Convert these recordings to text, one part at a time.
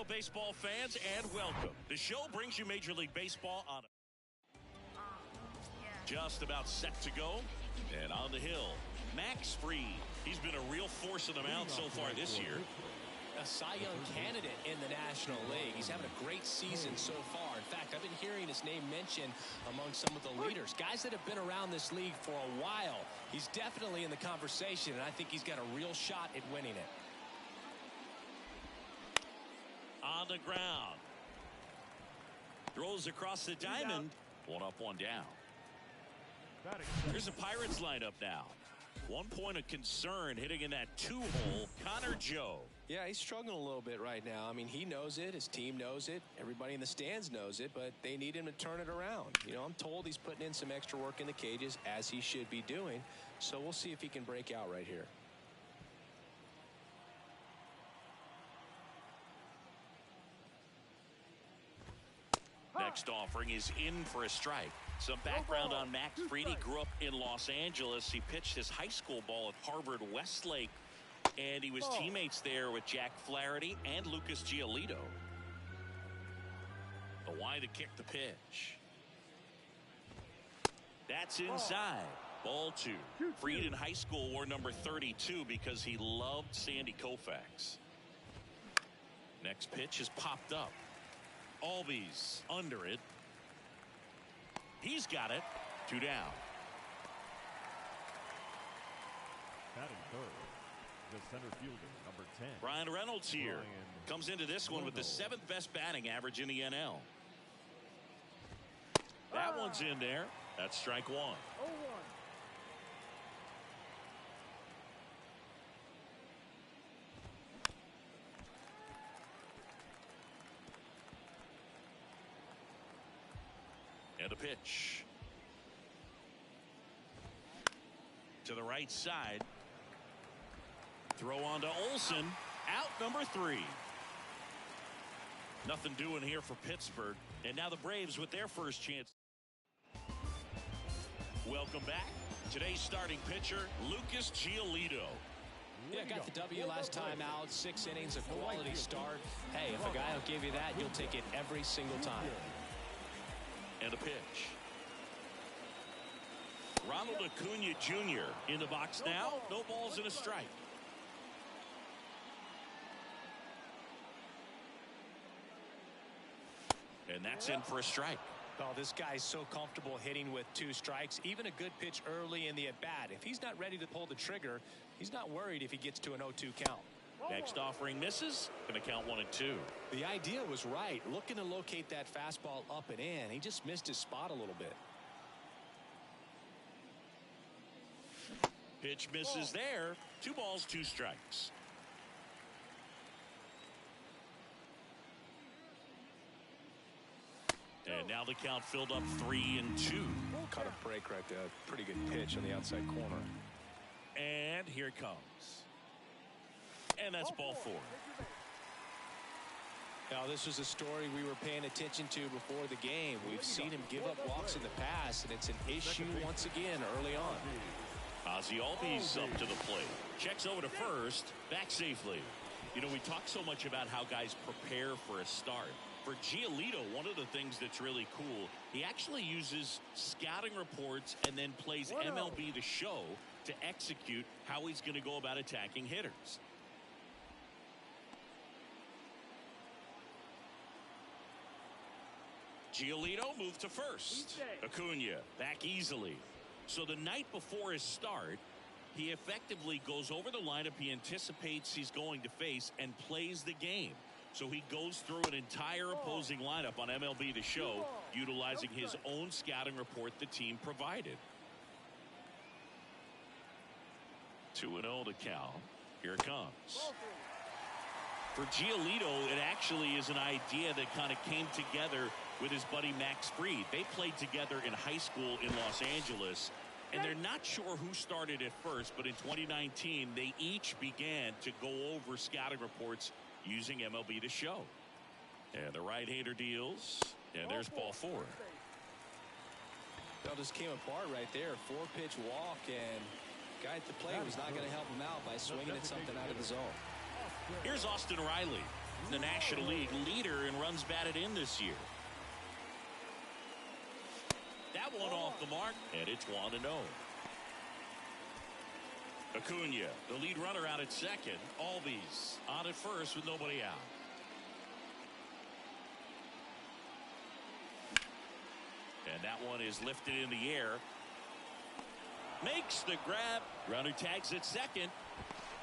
baseball fans, and welcome. The show brings you Major League Baseball on just about set to go. And on the hill, Max Fried. He's been a real force in the mound so far this year. A Cy Young candidate in the National League. He's having a great season so far. In fact, I've been hearing his name mentioned among some of the leaders, guys that have been around this league for a while. He's definitely in the conversation, and I think he's got a real shot at winning it. On the ground. Throws across the diamond. One up, one down. Here's the Pirates lineup now. 1 point of concern hitting in that 2-hole, Connor Joe. Yeah, he's struggling a little bit right now. I mean, he knows it. His team knows it. Everybody in the stands knows it, but they need him to turn it around. You know, I'm told he's putting in some extra work in the cages, as he should be doing. So we'll see if he can break out right here. Next offering is in for a strike. Some background on Max Fried. He grew up in Los Angeles. He pitched his high school ball at Harvard Westlake, and he was teammates there with Jack Flaherty and Lucas Giolito. The wide to kick the pitch. That's inside. Ball 2. Fried in high school wore number 32 because he loved Sandy Koufax. Next pitch is popped up. Albies under it. He's got it. 2 down. Batting third, the center fielder, number 10. Brian Reynolds here. Comes into this one with the 7th best batting average in the NL. That one's in there. That's strike 1. 0-1. And a pitch. To the right side. Throw on to Olsen. Out number 3. Nothing doing here for Pittsburgh. And now the Braves with their first chance. Welcome back. Today's starting pitcher, Lucas Giolito. Yeah, got the W last time out. 6 innings, a quality start. Hey, if a guy will give you that, you'll take it every single time. And a pitch. Ronald Acuna Jr. in the box now. No balls and a strike. And that's in for a strike. Oh, this guy's so comfortable hitting with 2 strikes. Even a good pitch early in the at-bat. If he's not ready to pull the trigger, he's not worried if he gets to an 0-2 count. Next offering misses. Going to count 1 and 2. The idea was right. Looking to locate that fastball up and in. He just missed his spot a little bit. Pitch misses there. 2 balls, 2 strikes. And now the count filled up 3 and 2. Caught a break right there. Pretty good pitch on the outside corner. And here it comes. And that's ball 4. Now, this was a story we were paying attention to before the game. We've seen him give up walks in the past, and it's an issue once again early on. Ozzie Albies up to the plate. Checks over to first. Back safely. You know, we talk so much about how guys prepare for a start. For Giolito, one of the things that's really cool, he actually uses scouting reports and then plays MLB The Show to execute how he's going to go about attacking hitters. Giolito moved to first. Acuna back easily. So the night before his start, he effectively goes over the lineup he anticipates he's going to face and plays the game. So he goes through an entire opposing lineup on MLB The Show, utilizing his own scouting report the team provided. 2-0 to count. Here it comes. For Giolito, it actually is an idea that kind of came together with his buddy Max Fried. They played together in high school in Los Angeles, and they're not sure who started at first, but in 2019, they each began to go over scouting reports using MLB The Show. And the right-hander deals, and there's ball 4. That just came apart right there. 4-pitch walk, and guy at the plate was not going to help him out by swinging at something out of the zone. Here's Austin Riley. the National League leader in runs batted in this year. That one off the mark, and it's 1-0. Acuna, the lead runner, out at second. Albies on at first with nobody out. And that one is lifted in the air. Makes the grab. Runner tags at second.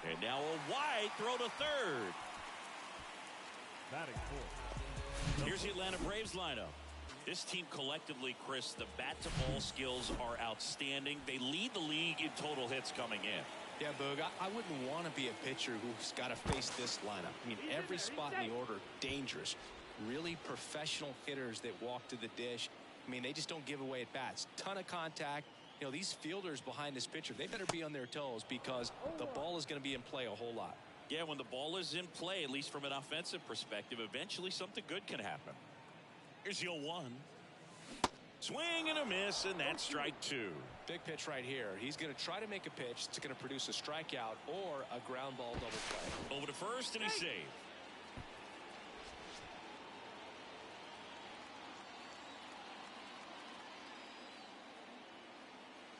And now a wide throw to third. Batting fourth. Here's the Atlanta Braves lineup. This team collectively, Chris, the bat-to-ball skills are outstanding. They lead the league in total hits coming in. Yeah, Boog, I wouldn't want to be a pitcher who's got to face this lineup. I mean, every spot in the order, dangerous. Really professional hitters that walk to the dish. I mean, they just don't give away at bats. Ton of contact. You know, these fielders behind this pitcher, they better be on their toes because the ball is going to be in play a whole lot. Yeah, when the ball is in play, at least from an offensive perspective, eventually something good can happen. Here's the 0-1. Swing and a miss, and that's strike two. Big pitch right here. He's going to try to make a pitch that's going to produce a strikeout or a ground ball double play. Over to first, and he's saved.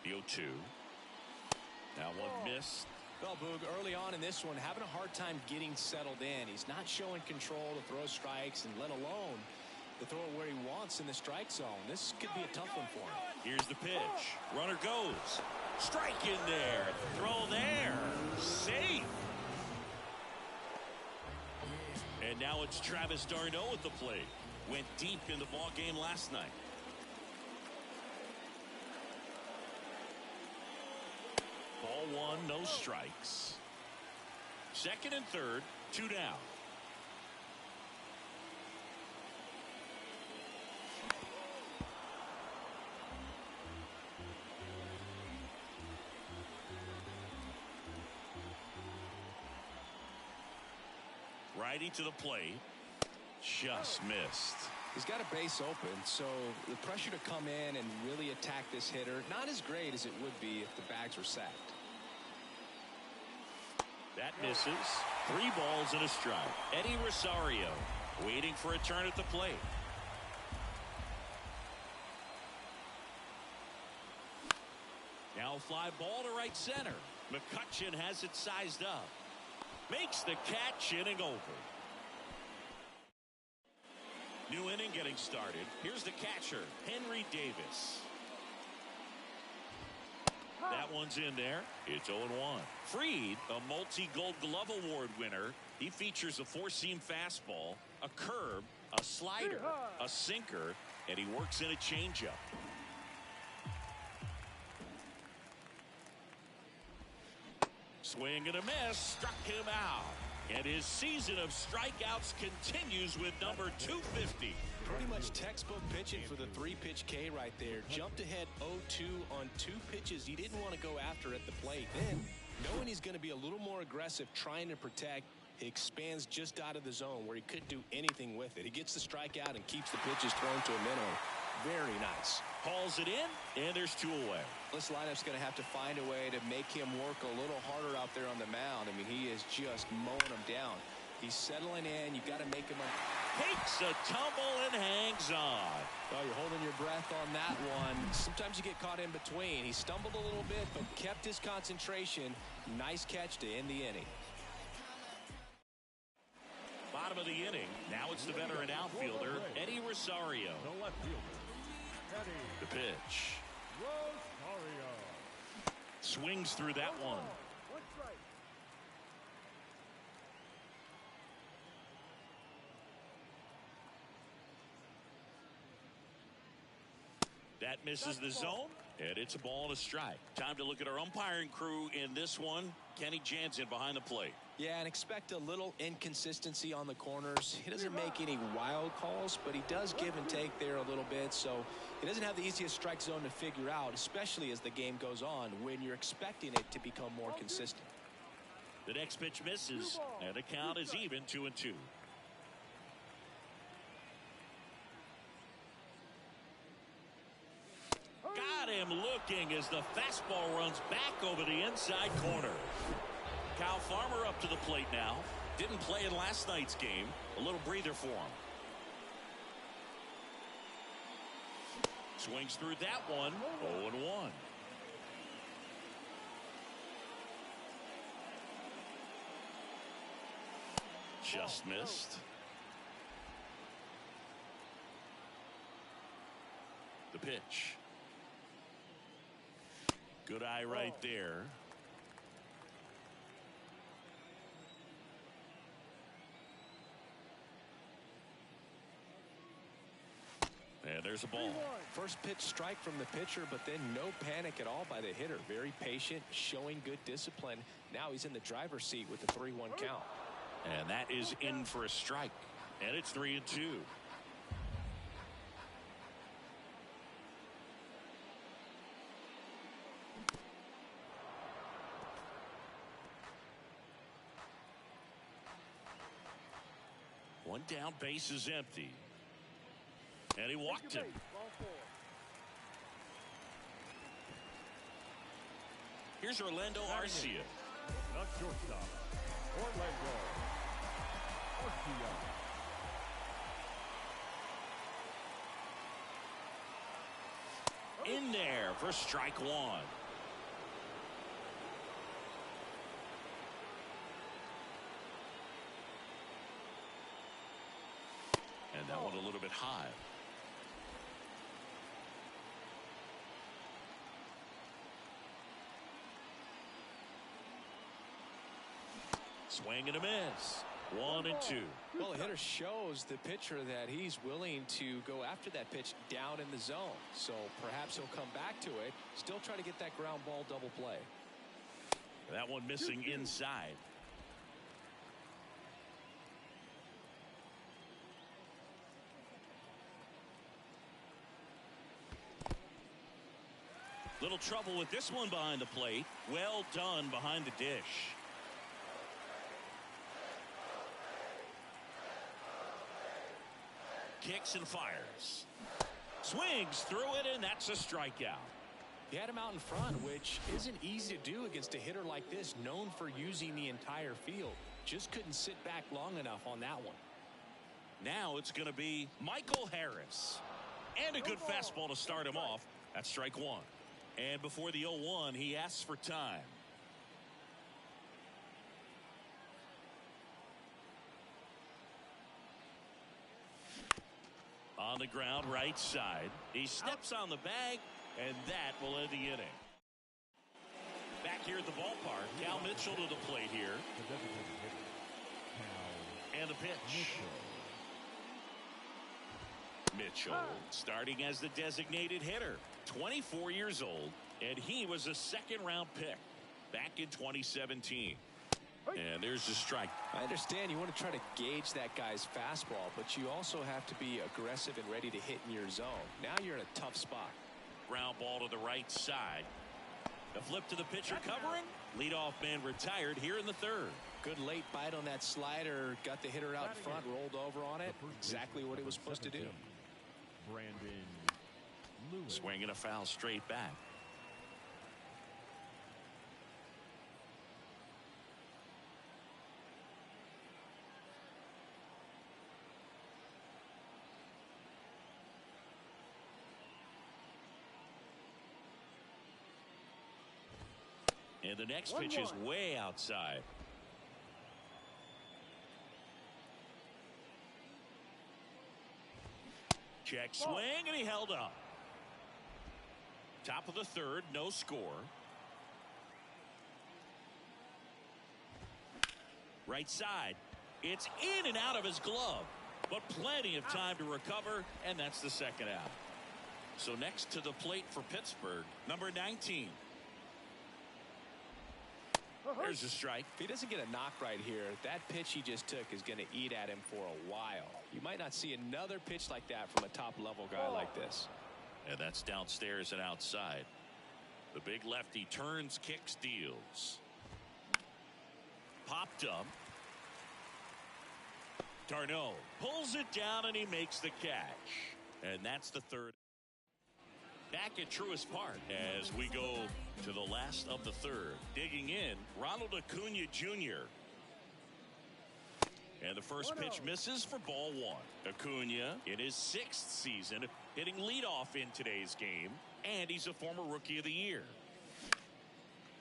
The 0-2. Now one missed. Well, Boog, early on in this one, having a hard time getting settled in. He's not showing control to throw strikes, and let alone to throw it where he wants in the strike zone. This could be a tough one for him. Here's the pitch. Runner goes. Strike in there. Throw there. Safe. And now it's Travis d'Arnaud at the plate. Went deep in the ball game last night. Ball one, no strikes. Second and third, 2 down. Righty to the plate. Just missed. He's got a base open, so the pressure to come in and really attack this hitter, not as great as it would be if the bags were sacked. That misses. 3 balls and a strike. Eddie Rosario waiting for a turn at the plate. Now fly ball to right center. McCutchen has it sized up. Makes the catch, inning over. New inning getting started. Here's the catcher, Henry Davis. That one's in there. It's 0-1. Fried, a multi-Gold Glove Award winner. He features a 4-seam fastball, a curve, a slider, a sinker, and he works in a changeup. Swing and a miss, struck him out. And his season of strikeouts continues with number 250. Pretty much textbook pitching for the 3-pitch K right there. Jumped ahead 0-2 on 2 pitches he didn't want to go after at the plate. Then, knowing he's going to be a little more aggressive trying to protect, he expands just out of the zone where he couldn't do anything with it. He gets the strikeout and keeps the pitches thrown to a minimum. Very nice. Hauls it in, and there's 2 away. This lineup's going to have to find a way to make him work a little harder out there on the mound. I mean, he is just mowing them down. He's settling in. You've got to make him takes a tumble and hangs on. Well, you're holding your breath on that one. Sometimes you get caught in between. He stumbled a little bit, but kept his concentration. Nice catch to end the inning. Bottom of the inning. Now it's the veteran outfielder, Eddie Rosario. The left fielder, Eddie. The pitch. Rosario. Swings through that one. That misses the zone, and it's a ball and a strike. Time to look at our umpiring crew in this one. Kenny Jansen behind the plate. Yeah, and expect a little inconsistency on the corners. He doesn't make any wild calls, but he does give and take there a little bit. So he doesn't have the easiest strike zone to figure out, especially as the game goes on when you're expecting it to become more consistent. The next pitch misses, and the count is even 2-2. Got him looking as the fastball runs back over the inside corner. Kyle Farmer up to the plate now. Didn't play in last night's game. A little breather for him. Swings through that one. 0-1. Just missed. The pitch. Good eye right there. And there's a ball. First pitch strike from the pitcher, but then no panic at all by the hitter. Very patient, showing good discipline. Now he's in the driver's seat with the 3-1 count. And that is in for a strike. And it's 3-2. One down, base is empty. And he walked him. Here's Orlando Arcia. The shortstop, Orlando Arcia. In there for strike one. And that one a little bit high. Swing and a miss. 1-2. Well, the hitter shows the pitcher that he's willing to go after that pitch down in the zone. So perhaps he'll come back to it. Still try to get that ground ball double play. That one missing inside. Little trouble with this one behind the plate. Well done behind the dish. Kicks and fires. Swings through it, and that's a strikeout. He had him out in front, which isn't easy to do against a hitter like this, known for using the entire field. Just couldn't sit back long enough on that one. Now it's going to be Michael Harris. And a good fastball to start him off. That's strike one. And before the 0-1, he asks for time. On the ground, right side. He steps on the bag, and that will end the inning. Back here at the ballpark, Cal Mitchell to the plate here. And the pitch. Mitchell starting as the designated hitter. 24 years old, and he was a second-round pick back in 2017. And there's the strike. I understand you want to try to gauge that guy's fastball, but you also have to be aggressive and ready to hit in your zone. Now you're in a tough spot. Ground ball to the right side. The flip to the pitcher covering. Leadoff man retired here in the third. Good late bite on that slider. Got the hitter out in front, rolled over on it. Exactly what it was supposed to do. Brandon Lewis. Swinging a foul straight back. And the next pitch is way outside. Check swing, and he held up. Top of the third, no score. Right side. It's in and out of his glove, but plenty of time to recover, and that's the second out. So next to the plate for Pittsburgh, number 19. There's a strike. If he doesn't get a knock right here, that pitch he just took is going to eat at him for a while. You might not see another pitch like that from a top-level guy like this. And that's downstairs and outside. The big lefty turns, kicks, deals. Popped up. Darno pulls it down, and he makes the catch. And that's the third. Back at Truist Park as we go to the last of the third. Digging in, Ronald Acuna Jr. And the first pitch misses for ball one. Acuna in his 6th season hitting leadoff in today's game. And he's a former Rookie of the Year.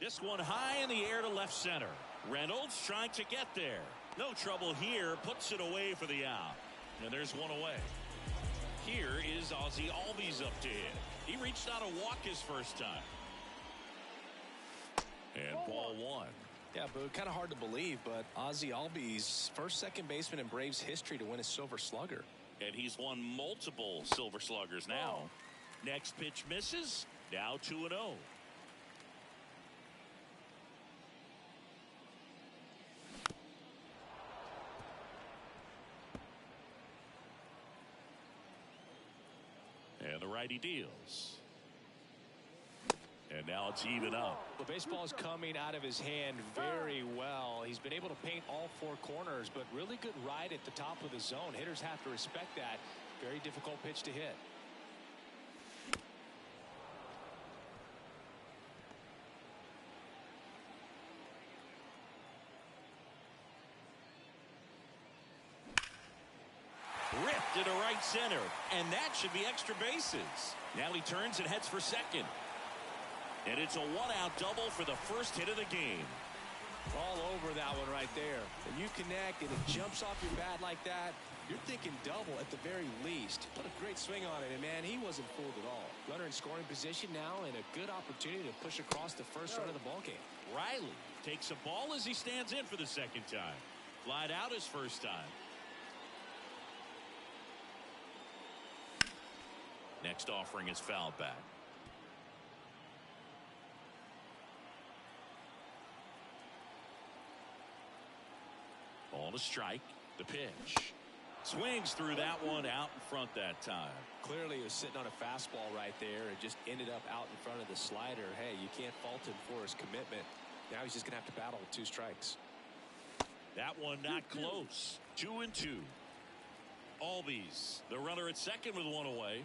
This one high in the air to left center. Reynolds trying to get there. No trouble here. Puts it away for the out. And there's one away. Here is Ozzie Albies up to hit. He reached out a walk his first time. And ball one. Yeah, but kind of hard to believe, but Ozzie Albies, first second baseman in Braves history to win a Silver Slugger. And he's won multiple Silver Sluggers now. Next pitch misses. Now 2-0. And the righty deals. And now it's even up. The baseball is coming out of his hand very well. He's been able to paint all 4 corners, but really good ride at the top of the zone. Hitters have to respect that. Very difficult pitch to hit. Ripped into right center, and that should be extra bases. Now he turns and heads for second. And it's a 1-out double for the first hit of the game. All over that one right there. And you connect and it jumps off your bat like that. You're thinking double at the very least. What a great swing on it. And man, he wasn't fooled at all. Runner in scoring position now and a good opportunity to push across the first run of the ballgame. Riley takes a ball as he stands in for the second time. Flied out his first time. Next offering is fouled back. On a strike. The pitch. Swings through that one out in front that time. Clearly he was sitting on a fastball right there and just ended up out in front of the slider. Hey, you can't fault him for his commitment. Now he's just going to have to battle with 2 strikes. That one not close. 2-2. Albies, the runner at second with 1 away.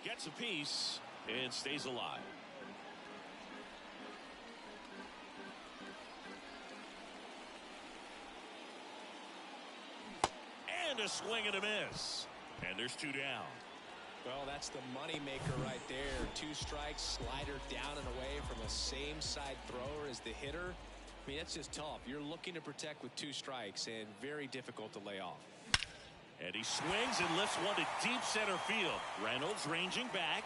Gets a piece and stays alive. And a swing and a miss. And there's 2 down. Well, that's the money maker right there. 2 strikes, slider down and away from a same side thrower as the hitter. I mean, that's just tough. You're looking to protect with 2 strikes and very difficult to lay off. And he swings and lifts one to deep center field. Reynolds ranging back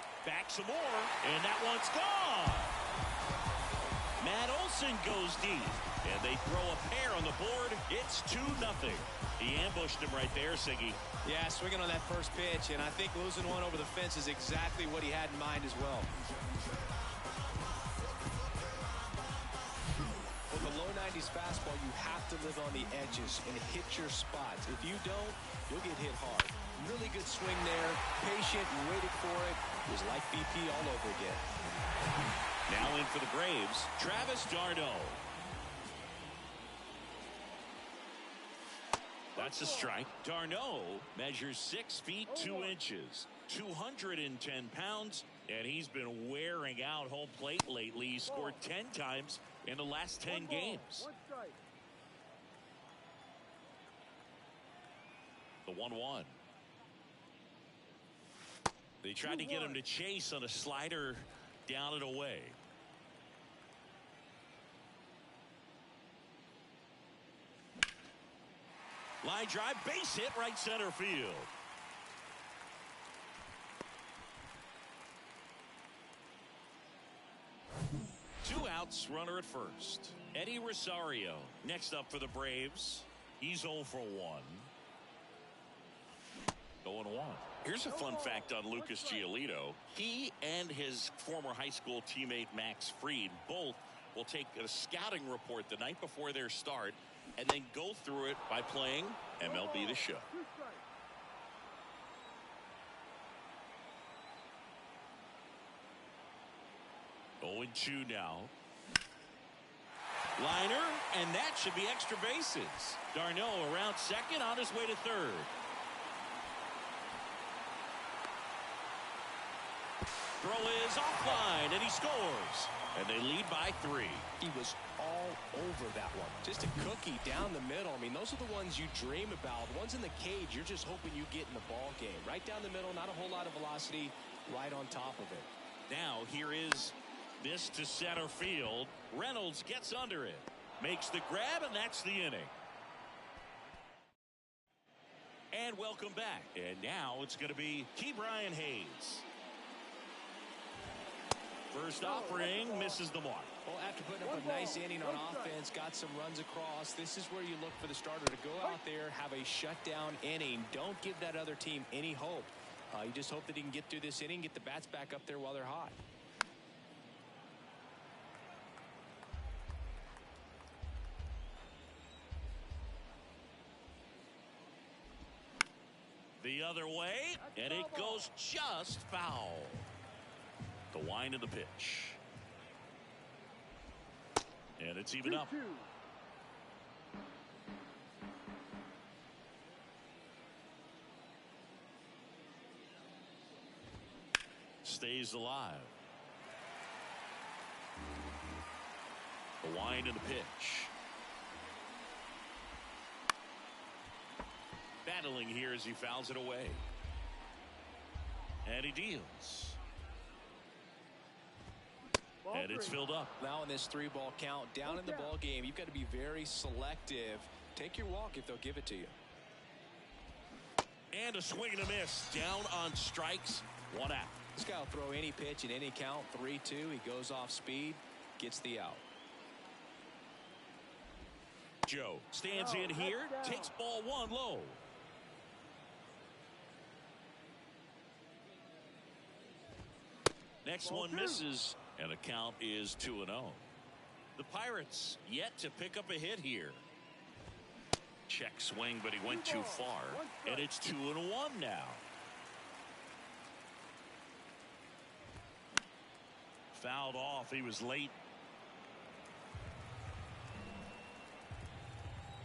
some more, and that one's gone. Matt Olson goes deep, and they throw a pair on the board. It's 2-0. He ambushed him right there, Siggy. Yeah, swinging on that first pitch, and I think losing one over the fence is exactly what he had in mind as well. With the low 90s fastball, you have to live on the edges and hit your spots. If you don't, you'll get hit hard. Really good swing there, patient, waited for it. It was like BP all over again. Now in for the Braves, Travis d'Arnaud. That's a strike. d'Arnaud measures 6 feet 2 inches, 210 pounds, and he's been wearing out home plate lately. He scored 10 times in the last 10 games. The 1-1. They tried to get him to chase on a slider down and away. Line drive, base hit, right center field. Two outs, runner at first. Eddie Rosario next up for the Braves. He's 0 for 1. 0-1. Here's a fun fact on Lucas Giolito. He and his former high school teammate Max Fried both will take a scouting report the night before their start and then go through it by playing MLB The Show. Oh, 2 now. Liner, and that should be extra bases. d'Arnaud around second, on his way to third. Throw is offline, and he scores. And they lead by 3. He was all over that one. Just a cookie down the middle. I mean, those are the ones you dream about. The ones in the cage, you're just hoping you get in the ball game. Right down the middle, not a whole lot of velocity, right on top of it. Now here is this to center field. Reynolds gets under it, makes the grab, and that's the inning. And welcome back. And now it's going to be Ke'Bryan Hayes. First offering misses the mark. Well, after putting up a nice inning on offense, got some runs across, this is where you look for the starter to go out there, have a shutdown inning. Don't give that other team any hope. You just hope that he can get through this inning, get the bats back up there while they're hot. The other way, and it goes just foul. The wind of the pitch. And it's even up. Stays alive. The wind of the pitch. Battling here as he fouls it away. And he deals. And it's filled up. Now in this 3-ball count, down in the ball game, you've got to be very selective. Take your walk if they'll give it to you. And a swing and a miss. Down on strikes. 1 out. This guy will throw any pitch in any count. 3-2. He goes off speed, gets the out. Joe stands in here, takes ball 1 low. Next one misses, and the count is 2-0. The Pirates yet to pick up a hit here. Check swing, but he went too far, and it's 2-1 now. Fouled off. He was late.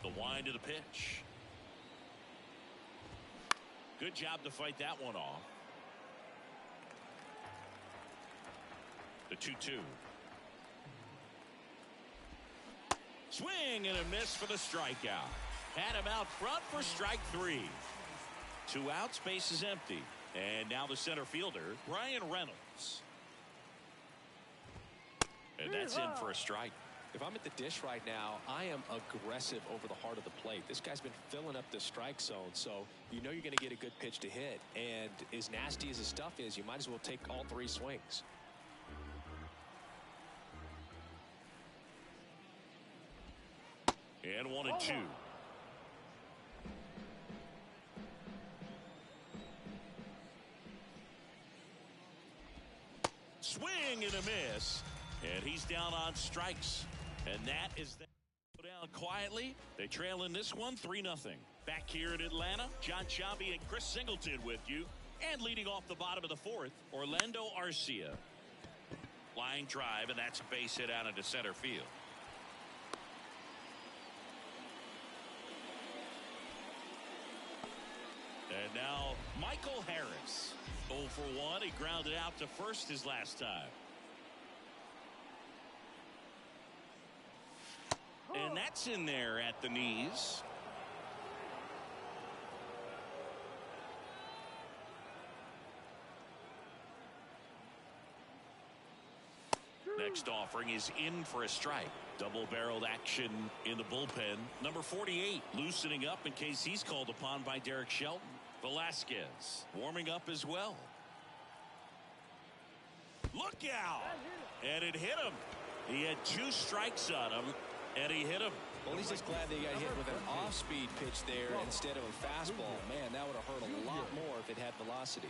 The wind of the pitch. Good job to fight that one off. The 2-2. Swing and a miss for the strikeout. Had him out front for strike 3. 2 outs, base is empty. And now the center fielder, Bryan Reynolds. And that's in for a strike. If I'm at the dish right now, I am aggressive over the heart of the plate. This guy's been filling up the strike zone, so you know you're going to get a good pitch to hit. And as nasty as his stuff is, you might as well take all 3 swings. And 1-2. Swing and a miss. And he's down on strikes. And that is that. Go down quietly. They trail in this one 3-0. Back here in Atlanta, John Sciambi and Chris Singleton with you. And leading off the bottom of the 4th, Orlando Arcia. Line drive, and that's a base hit out into center field. And now Michael Harris. 0 for 1. He grounded out to first his last time. And that's in there at the knees. Next offering is in for a strike. Double-barreled action in the bullpen. Number 48 loosening up in case he's called upon by Derek Shelton. Velasquez warming up as well. Look out! And it hit him. He had 2 strikes on him, and he hit him. Well, he's just glad that he got hit with an off-speed pitch there instead of a fastball. Man, that would have hurt a lot more if it had velocity.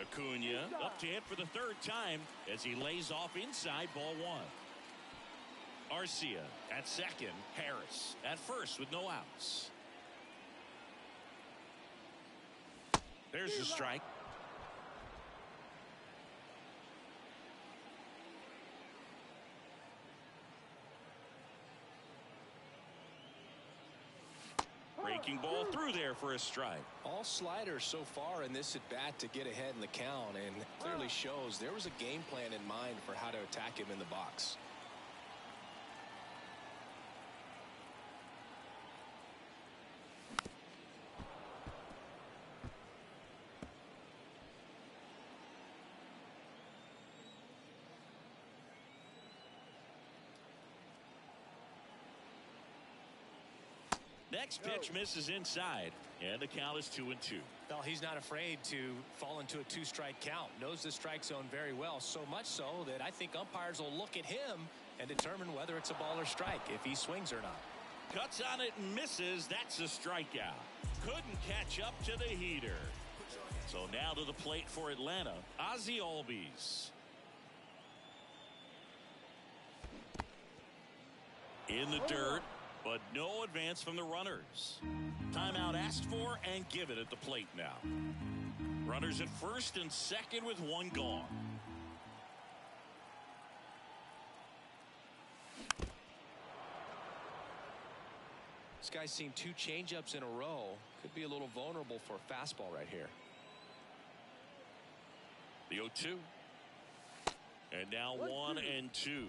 Acuna up to hit for the 3rd time as he lays off inside ball 1. Arcia at second. Harris at first with no outs. There's the strike. breaking ball through there for a strike. All sliders so far in this at bat to get ahead in the count, and clearly shows there was a game plan in mind for how to attack him in the box. Next pitch misses inside, and the count is 2-2. Well, he's not afraid to fall into a two-strike count. Knows the strike zone very well, so much so that I think umpires will look at him and determine whether it's a ball or strike, if he swings or not. Cuts on it and misses. That's a strikeout. Couldn't catch up to the heater. So now to the plate for Atlanta, Ozzie Albies. In the dirt, but no advance from the runners. Timeout asked for and given at the plate now. Runners at first and second with one gone. This guy's seen two changeups in a row. Could be a little vulnerable for a fastball right here. The 0-2. And now 1-2.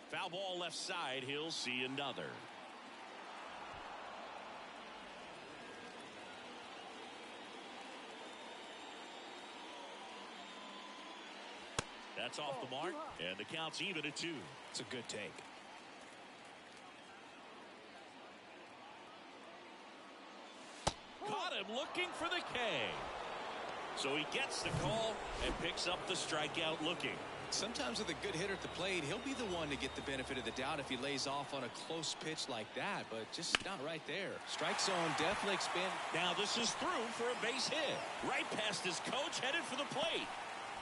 Foul ball left side. He'll see another. That's off the mark, and the count's even at 2. It's a good take. Caught him looking for the K. So he gets the call and picks up the strikeout looking. Sometimes with a good hitter at the plate, he'll be the one to get the benefit of the doubt if he lays off on a close pitch like that, but just not right there. Strike zone definitely expanded. Now this is through for a base hit. Right past his coach, headed for the plate.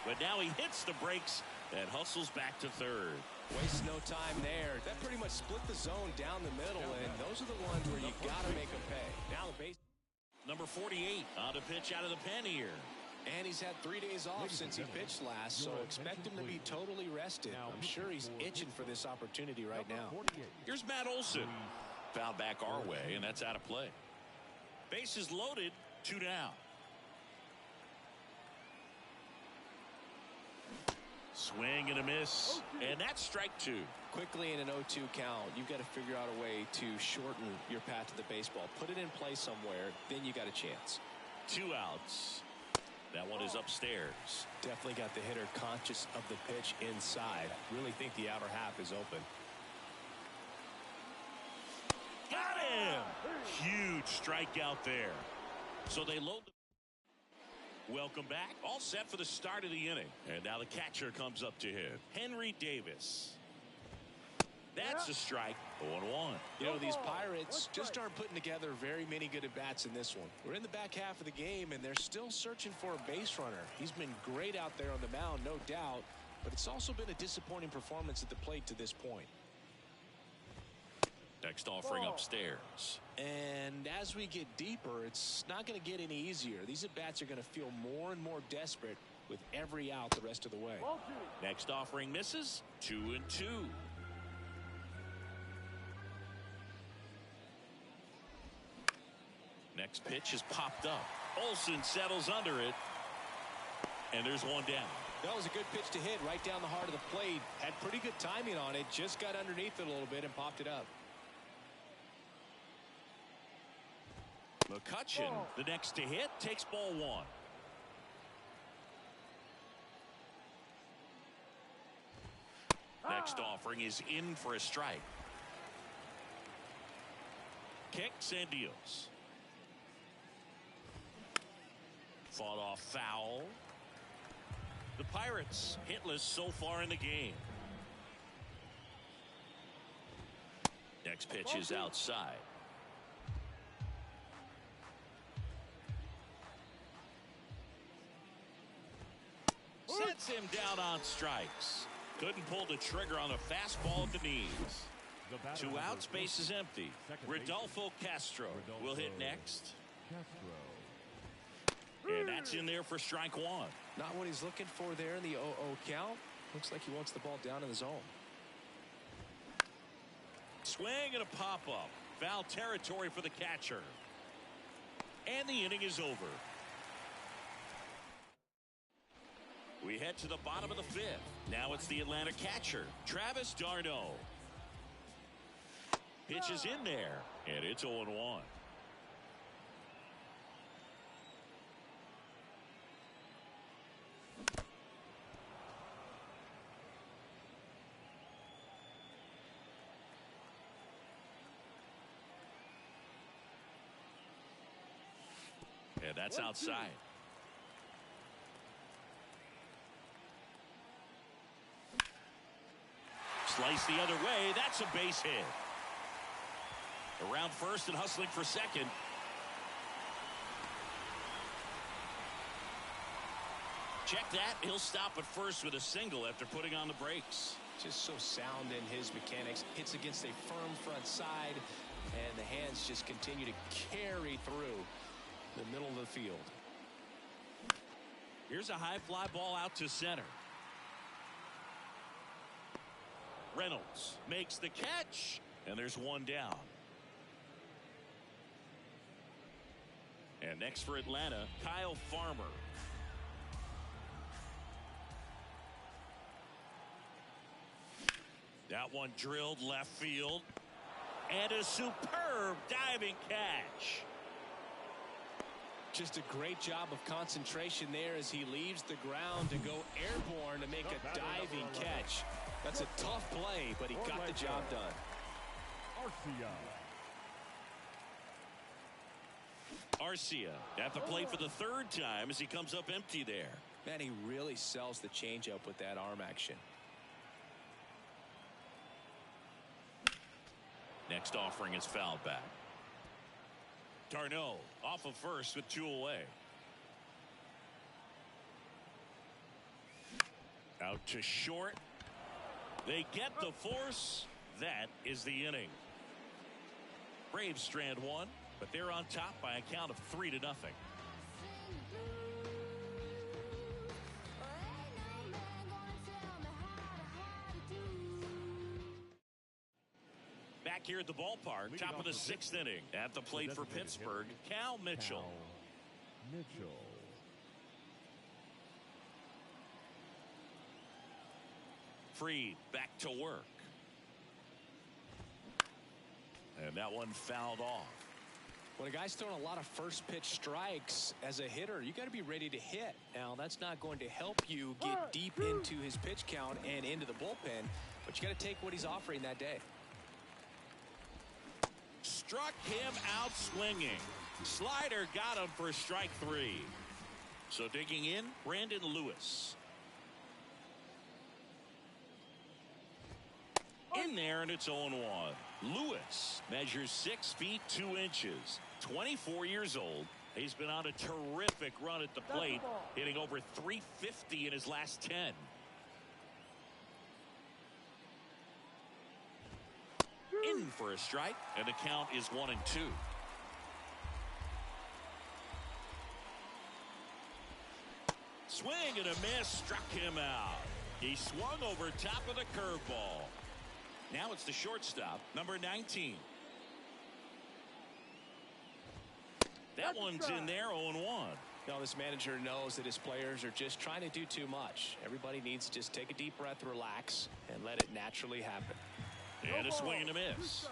But now he hits the brakes and hustles back to third. Wastes no time there. That pretty much split the zone down the middle, and those are the ones where you got to make them pay. Now the base. Number 48 on to pitch out of the pen here. And he's had 3 days off since he pitched last, so expect him to be totally rested. I'm sure he's itching for this opportunity right now. Here's Matt Olson. Fouled back our way, and that's out of play. Bases loaded, 2 down. Swing and a miss, and that's strike 2. Quickly in an 0-2 count, you've got to figure out a way to shorten your path to the baseball. Put it in play somewhere, then you got a chance. 2 outs. That one is upstairs. Definitely got the hitter conscious of the pitch inside. Really think the outer half is open. Got him! Huge strikeout there. So they load the... Welcome back. All set for the start of the inning. And now the catcher comes up to him. Henry Davis. That's a strike. 0-1. You know, these Pirates just aren't putting together very many good at-bats in this one. We're in the back half of the game, and they're still searching for a base runner. He's been great out there on the mound, no doubt, but it's also been a disappointing performance at the plate to this point. Next offering upstairs. And as we get deeper, it's not going to get any easier. These at-bats are going to feel more and more desperate with every out the rest of the way. Next offering misses. 2-2. Next pitch is popped up. Olsen settles under it. And there's one down. That was a good pitch to hit right down the heart of the plate. Had pretty good timing on it. Just got underneath it a little bit and popped it up. McCutchen, the next to hit, takes ball 1. Next offering is in for a strike. Kicks and deals. Fought off foul. The Pirates hitless so far in the game. Next pitch is outside. Sets him down on strikes. Couldn't pull the trigger on a fastball at the knees. 2 outs, base is empty. Rodolfo Castro will hit next. And that's in there for strike one. Not what he's looking for there in the 0-0 count. Looks like he wants the ball down in the zone. Swing and a pop-up. Foul territory for the catcher. And the inning is over. We head to the bottom of the fifth. Now it's the Atlanta catcher, Travis d'Arnaud. Pitch is in there, and it's 0-1. And that's outside. Slice the other way. That's a base hit. Around first and hustling for second. Check that. He'll stop at first with a single after putting on the brakes. Just so sound in his mechanics. Hits against a firm front side, and the hands just continue to carry through the middle of the field. Here's a high fly ball out to center. Reynolds makes the catch, and there's one down. And next for Atlanta, Kyle Farmer. That one drilled left field. And a superb diving catch. Just a great job of concentration there as he leaves the ground to go airborne to make a diving catch. That's a tough play, but he got the job done. Arcia at the plate for the third time as he comes up empty there. Man, he really sells the changeup with that arm action. Next offering is fouled back. d'Arnaud off of first with two away. Out to short. They get the force. That is the inning. Braves strand one, but they're on top by a count of 3-0. Back here at the ballpark, top of the sixth inning. At the plate for Pittsburgh, Cal Mitchell. Freed back to work. And that one fouled off. When a guy's throwing a lot of first pitch strikes as a hitter, you got to be ready to hit. Now, that's not going to help you get deep into his pitch count and into the bullpen, but you got to take what he's offering that day. Struck him out swinging. Slider got him for strike three. So digging in, Brandon Lewis. In there, and it's 0-1. Lewis measures 6 feet 2 inches, 24 years old. He's been on a terrific run at the plate, hitting over .350 in his last 10. In for a strike, and the count is 1-2. Swing and a miss, struck him out. He swung over top of the curveball. Now it's the shortstop, number 19. That one's in there, 0-1. Now, this manager knows that his players are just trying to do too much. Everybody needs to just take a deep breath, relax, and let it naturally happen. And a swing and a miss.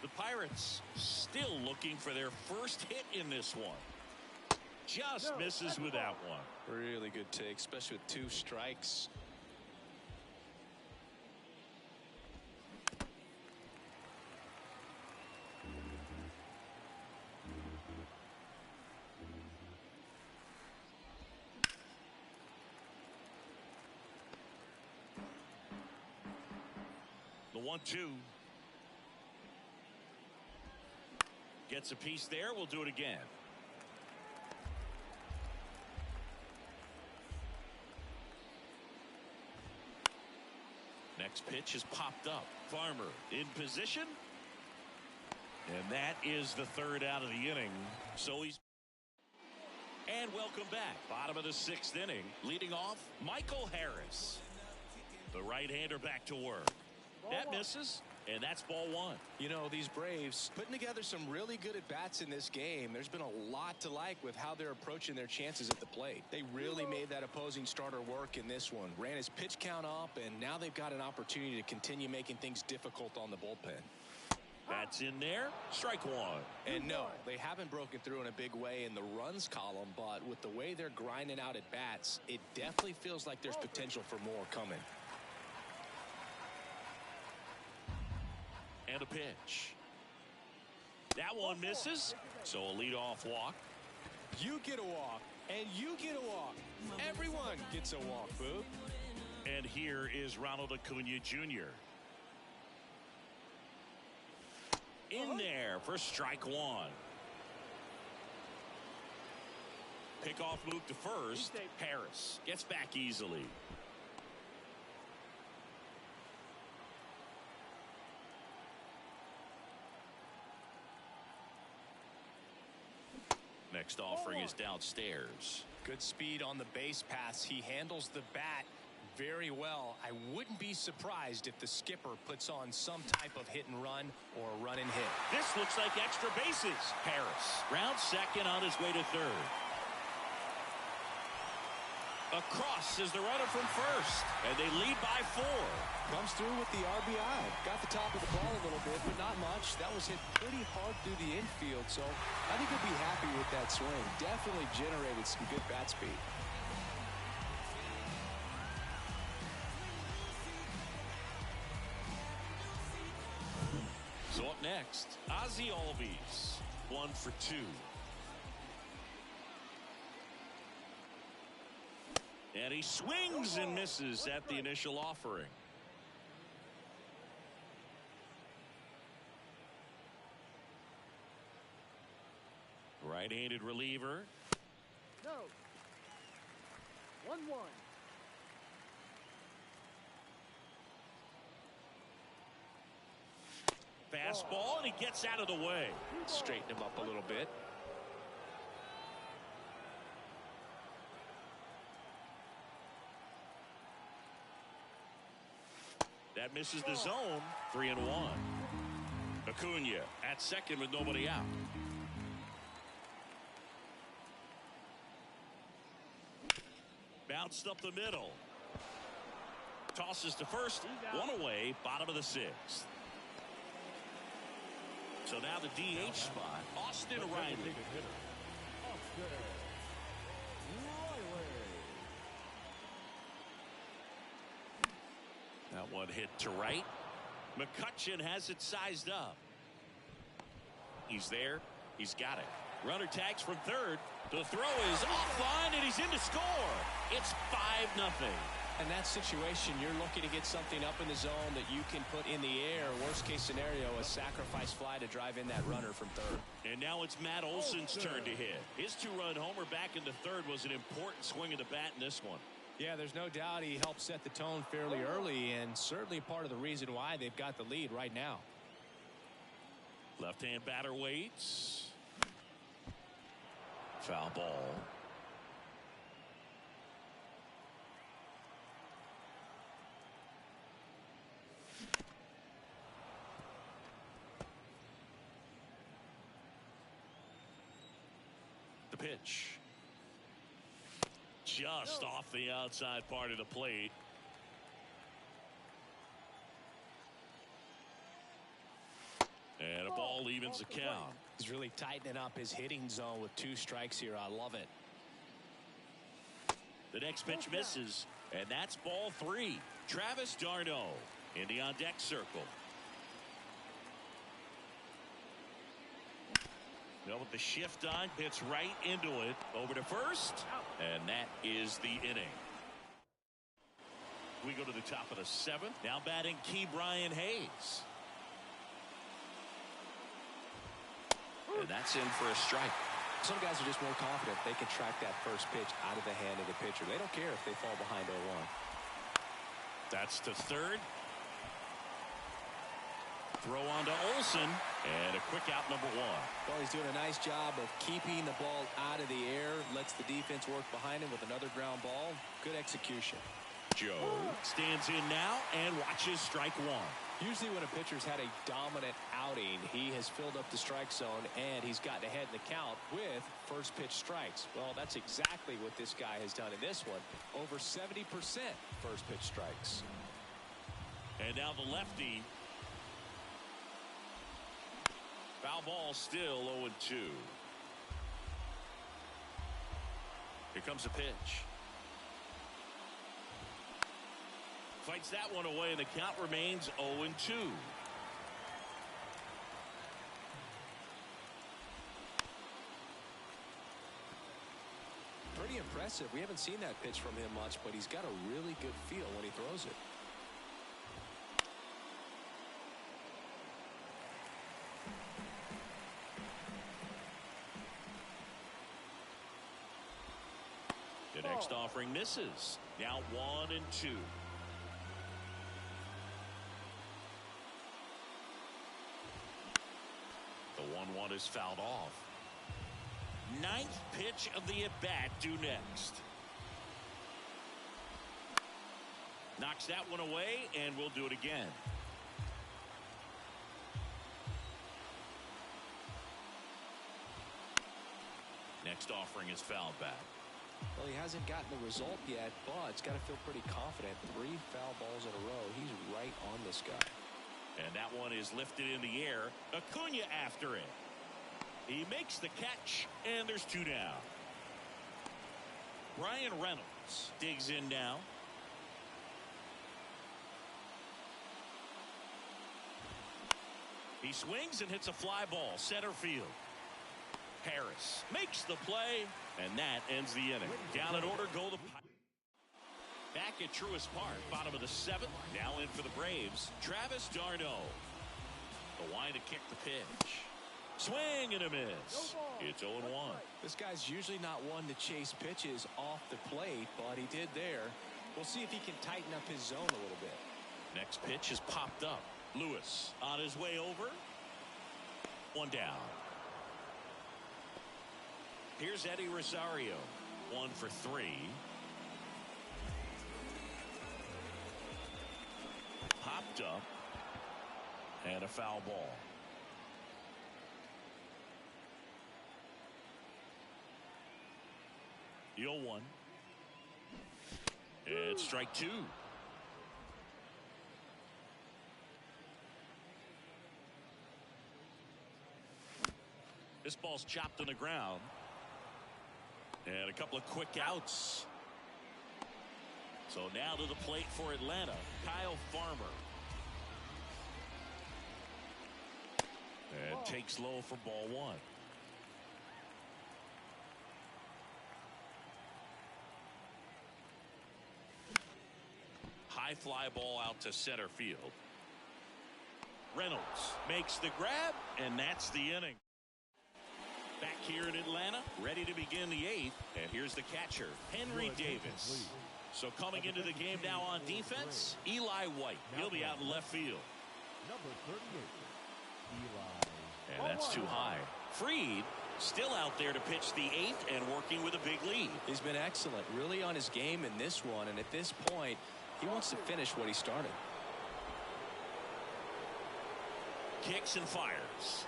The Pirates still looking for their first hit in this one. Just misses with that one. Really good take, especially with 2 strikes. The 1-2. Gets a piece there. We'll do it again. Next pitch is popped up. Farmer in position. And that is the third out of the inning. So he's... And welcome back. Bottom of the 6th inning. Leading off, Michael Harris. The right-hander back to work. That misses, and that's ball 1. You know, these Braves putting together some really good at-bats in this game. There's been a lot to like with how they're approaching their chances at the plate. They really made that opposing starter work in this one. Ran his pitch count up, and now they've got an opportunity to continue making things difficult on the bullpen. That's in there. Strike 1. And no, they haven't broken through in a big way in the runs column, but with the way they're grinding out at bats, it definitely feels like there's potential for more coming. And a pitch. That one misses, so a leadoff walk. You get a walk, and you get a walk. Everyone gets a walk, Boop. And here is Ronald Acuna Jr. In there for strike 1. Pickoff move to first. Harris gets back easily. Next offering is downstairs. Good speed on the base pass. He handles the bat very well. I wouldn't be surprised if the skipper puts on some type of hit and run or a run and hit. This looks like extra bases. Harris rounds second on his way to third. Across is the runner from first, and they lead by 4. Comes through with the RBI. Got the top of the ball a little bit, but not much. That was hit pretty hard through the infield, so I think he'll be happy with that swing. Definitely generated some good bat speed. So up next, Ozzie Albies, 1 for 2. And he swings and misses at the initial offering. Right-handed reliever. No. 1-1. Fastball, and he gets out of the way. Straighten him up a little bit. That misses the zone. 3-1. Acuna at second with nobody out. Bounced up the middle. Tosses to first. 1 away. Bottom of the 6th. So now the DH spot. Austin Riley. That one hit to right. McCutchen has it sized up. He's there. He's got it. Runner tags from third. The throw is offline, and he's in to score. It's 5-0. In that situation, you're looking to get something up in the zone that you can put in the air. Worst case scenario, a sacrifice fly to drive in that runner from third. And now it's Matt Olson's turn to hit. His 2-run homer back into third was an important swing of the bat in this one. Yeah, there's no doubt he helped set the tone fairly early, and certainly part of the reason why they've got the lead right now. Left-hand batter waits. Foul ball. The pitch. Just off the outside part of the plate. And a ball evens the count. He's really tightening up his hitting zone with 2 strikes here. I love it. The next pitch misses, and that's ball 3. Travis d'Arnaud in the on-deck circle. Now with the shift on, hits right into it. Over to first, and that is the inning. We go to the top of the 7th. Now batting Key Brian Hayes. And that's in for a strike. Some guys are just more confident they can track that first pitch out of the hand of the pitcher. They don't care if they fall behind 0-1. That's to third. Throw on to Olsen, and a quick out, number 1. Well, he's doing a nice job of keeping the ball out of the air, lets the defense work behind him with another ground ball. Good execution. Joe stands in now and watches strike 1. Usually when a pitcher's had a dominant outing, he has filled up the strike zone and he's gotten ahead in the count with first pitch strikes. Well, that's exactly what this guy has done in this one. Over 70% first pitch strikes. And now the lefty. Foul ball, still 0-2. Here comes a pitch. Fights that one away, and the count remains 0-2. Pretty impressive. We haven't seen that pitch from him much, but he's got a really good feel when he throws it. The next offering misses. Now 1-2. The 1-1 is fouled off. 9th pitch of the at-bat due next. Knocks that one away, and we'll do it again. Next offering is fouled back. Well, he hasn't gotten the result yet, but he's got to feel pretty confident. 3 foul balls in a row. He's right on this guy. And that one is lifted in the air. Acuna after it. He makes the catch, and there's 2 down. Brian Reynolds digs in now. He swings and hits a fly ball center field. Harris makes the play, and that ends the inning. Down in order go the Pirates. Back at Truist Park, bottom of the 7th. Now in for the Braves, Travis d'Arnaud. The line to kick the pitch. Swing and a miss. It's 0-1. This guy's usually not one to chase pitches off the plate, but he did there. We'll see if he can tighten up his zone a little bit. Next pitch is popped up. Lewis on his way over. 1 down. Here's Eddie Rosario. 1 for 3. Popped up. And a foul ball. The 0-1. And strike 2. This ball's chopped on the ground. And a couple of quick outs. So now to the plate for Atlanta, Kyle Farmer. And takes low for ball 1. High fly ball out to center field. Reynolds makes the grab, and that's the inning. Back here in Atlanta, ready to begin the 8th, and here's the catcher, Henry Davis. So coming into the game now on defense, Eli White. He'll be out in left field. Number 38, Eli. And that's too high. Fried still out there to pitch the 8th and working with a big lead. He's been excellent, really on his game in this one, and at this point, he wants to finish what he started. Kicks and fires.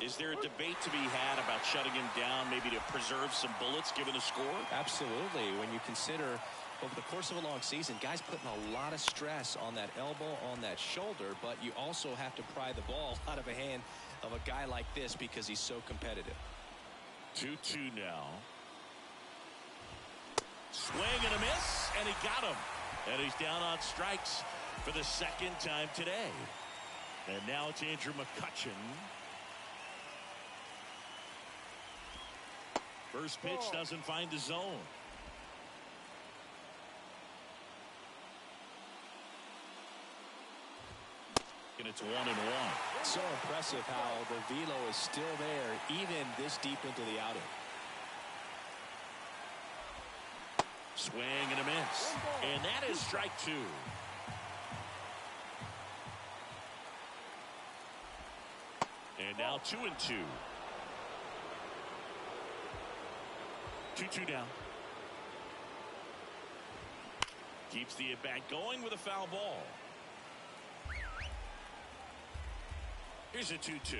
Is there a debate to be had about shutting him down, maybe to preserve some bullets given the score? Absolutely. When you consider over the course of a long season, guys putting a lot of stress on that elbow, on that shoulder, but you also have to pry the ball out of a hand of a guy like this because he's so competitive. 2-2 now. Swing and a miss, and he got him. And he's down on strikes for the 2nd time today. And now it's Andrew McCutchen. First pitch doesn't find the zone. And it's 1-1. So impressive how the velo is still there even this deep into the outing. Swing and a miss. And that is strike 2. now 2-2. 2-2 down. Keeps the at-bat going with a foul ball. Here's a 2-2.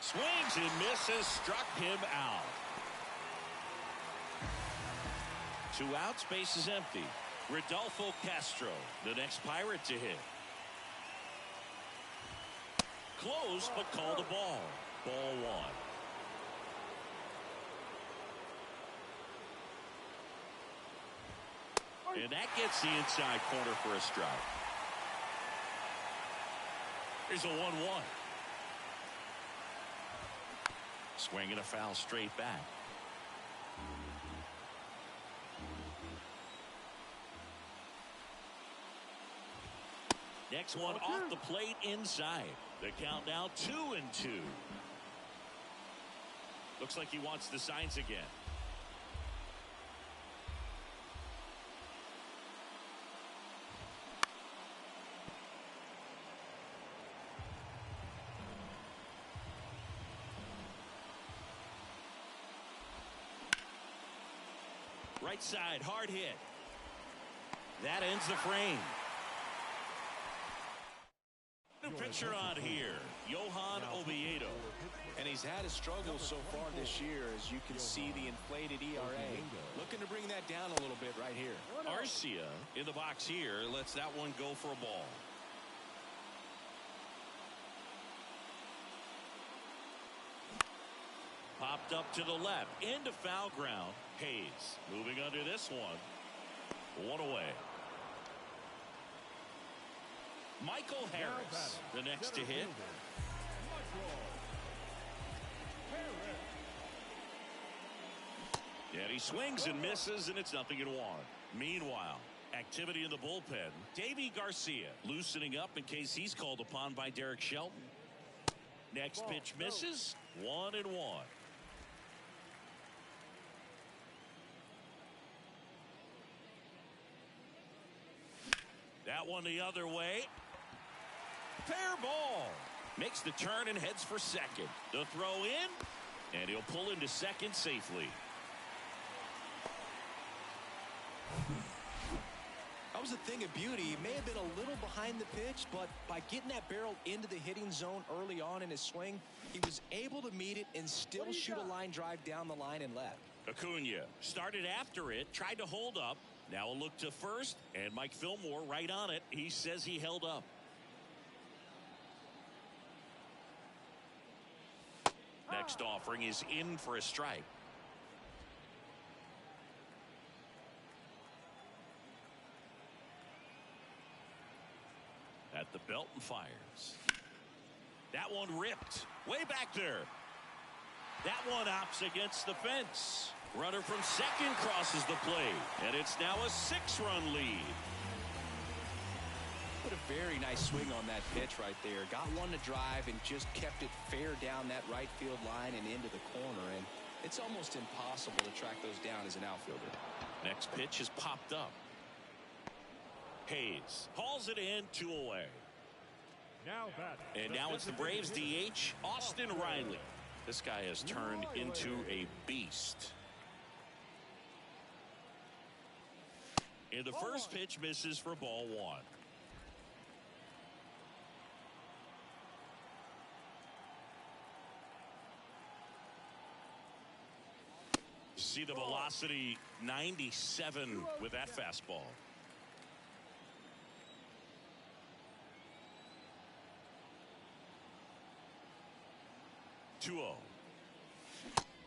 Swings and misses, struck him out. 2 outs, base is empty. Rodolfo Castro, the next Pirate to hit. Close, but called a ball. Ball 1. And that gets the inside corner for a strike. Here's a 1-1. Swing and a foul straight back. Next one off the plate inside. The count now 2-2. Looks like he wants the signs again. Right side, hard hit. That ends the frame. New pitcher on here, Johan Oviedo. And he's had his struggles so far this year, as you can see the inflated ERA. Looking to bring that down a little bit right here. Arcia in the box here lets that one go for a ball. Popped up to the left, into foul ground. Hayes moving under this one. 1 away. Michael Harris, the next to hit. And he swings and misses, and it's 0-1. Meanwhile, activity in the bullpen. Davy Garcia loosening up in case he's called upon by Derek Shelton. Next pitch misses. 1-1. That one the other way. Fair ball. Makes the turn and heads for second. The throw in, and he'll pull into second safely. That was a thing of beauty. He may have been a little behind the pitch, but by getting that barrel into the hitting zone early on in his swing, he was able to meet it and still shoot a line drive down the line and left. Acuna started after it, tried to hold up. Now a look to first, and Mike Fillmore right on it. He says he held up. Next offering is in for a strike. At the belt and fires. That one ripped. Way back there. That one opts against the fence. Runner from second crosses the plate, and it's now a 6-run lead. Put a very nice swing on that pitch right there. Got one to drive and just kept it fair down that right field line and into the corner. And it's almost impossible to track those down as an outfielder. Next pitch is popped up. Hayes hauls it in, 2 away. And now it's the Braves DH, Austin Riley. This guy has turned into a beast. And the first pitch misses for ball 1. See the velocity 97 with that fastball.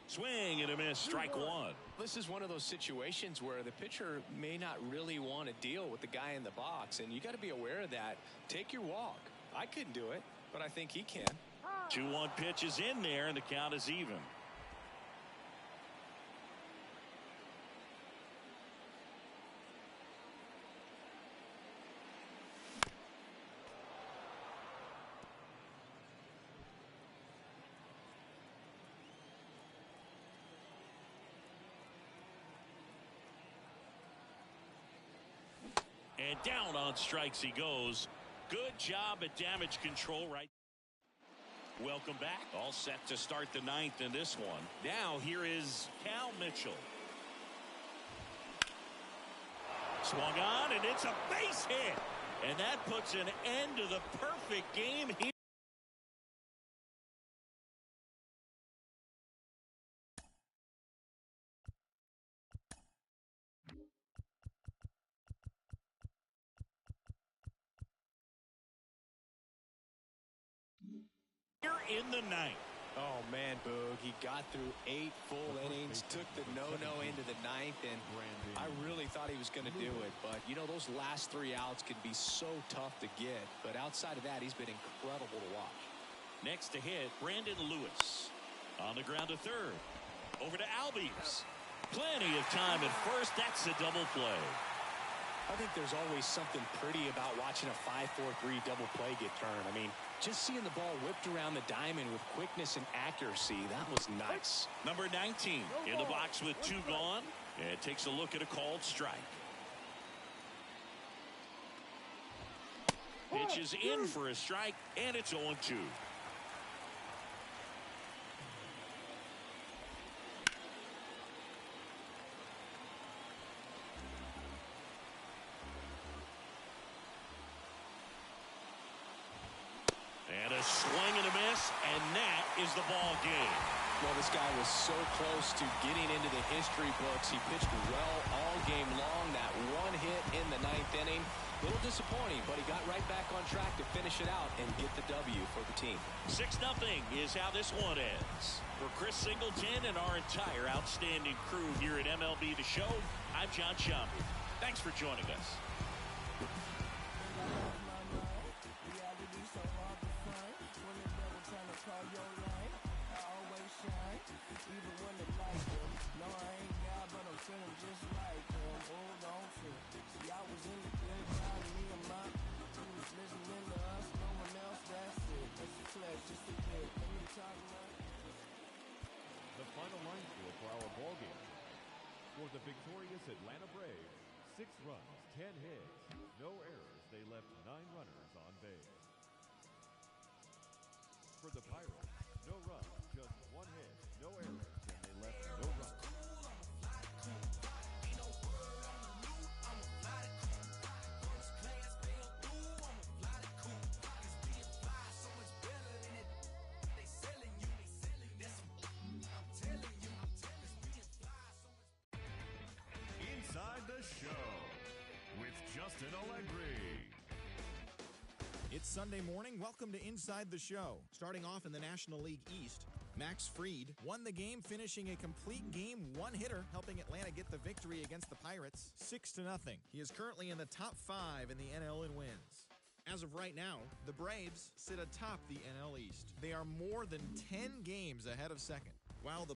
Swing and a miss, strike 1. This is one of those situations where the pitcher may not really want to deal with the guy in the box, and you got to be aware of that. Take your walk. I couldn't do it, but I think he can. 2-1 pitch is in there, and the count is even. And down on strikes he goes. Good job at damage control right. Welcome back. All set to start the ninth in this one. Now here is Cal Mitchell. Swung on, and it's a base hit. And that puts an end to the perfect game here. Here in the ninth. Oh, man, Boog, he got through 8 full innings, took the no-no into the ninth, and I really thought he was going to do it. But, you know, those last 3 outs can be so tough to get. But outside of that, he's been incredible to watch. Next to hit, Brandon Lewis. On the ground to third. Over to Albies. Plenty of time at first. That's a double play. I think there's always something pretty about watching a 5-4-3 double play get turned. I mean, just seeing the ball whipped around the diamond with quickness and accuracy, that was nice. Number 19 in the box with 2 gone. And takes a look at a called strike. Pitch is in for a strike, and it's 0-2. And a swing and a miss, and that is the ball game. Well, this guy was so close to getting into the history books. He pitched well all game long. That one hit in the ninth inning. A little disappointing, but he got right back on track to finish it out and get the W for the team. 6-0 is how this one ends. For Chris Singleton and our entire outstanding crew here at MLB The Show, I'm John Shambi. Thanks for joining us. The final line score for our ball game. For the victorious Atlanta Braves, 6 runs, 10 hits, no errors. They left 9 runners on base. For the Pirates, no runs, just 1 hit, no errors, and they left no runners. Inside the Show with Justin Allegri. It's Sunday morning. Welcome to Inside the Show. Starting off in the National League East, Max Fried won the game, finishing a complete game one-hitter, helping Atlanta get the victory against the Pirates 6-0. He is currently in the top 5 in the NL in wins. As of right now, the Braves sit atop the NL East. They are more than 10 games ahead of second, while the